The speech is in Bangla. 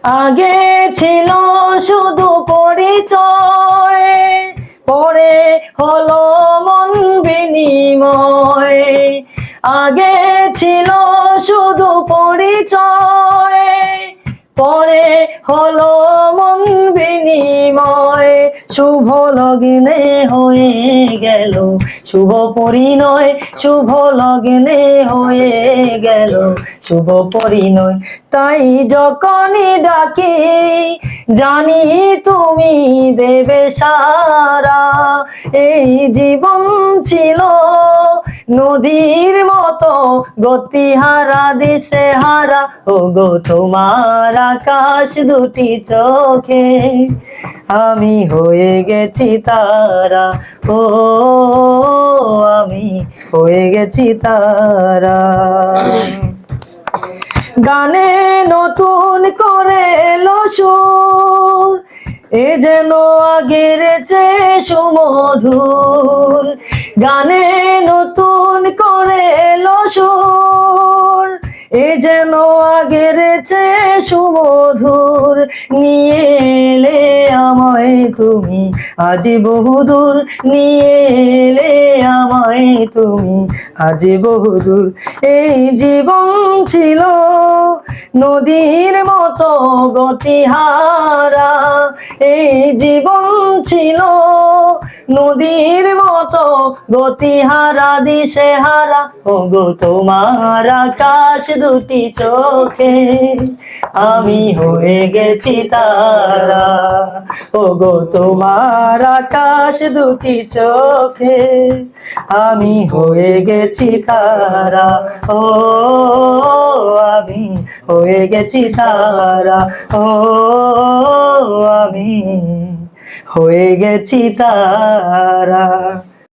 আগে ছিল শুধু পরিচয়, পরে হলো মন বিনিময়। আগে ছিল শুধু পরিচয়, পরে হলো মন বিনিময়। শুভ লগ্নে হয়ে গেল শুভ পরিণয়, শুভ লগ্নে হয়ে গেল শুভ পরিণয়। তাই যখনই ডাকি জানি তুমি দেবে সারা। এই জীবন ছিল নদীর মতো গতিহারা দিশেহারা, ও গো তোমার আকাশ দুটি চোখে আমি হয়ে গেছি তারা। ও আমি হয়ে গেছি তারা। গানে নতুন করে এলো সুর, এ যেন আগের চেয়ে সুমধুর। গানে নতুন করে এলো সুর, এ যেন আগের চেয়ে সুমধুর। নিয়ে এলে আমায় তুমি আজ বহুদূর, নিয়ে এলে আমায় তুমি আজ বহুদূর। এই জীবন ছিল নদীর মতো গতিহারা, এই জীবন ছিল নদীর মতো গতিহারা দিশেহারা, ও গো তোমার আকাশ দুটি চোখে আমি হয়ে গেছি তারা। ও গো তোমার আকাশ দুটি চোখে আমি হয়ে গেছি তারা। ও আমি হয়ে গেছি তারা। ও আমি হয়ে গেছি তারা।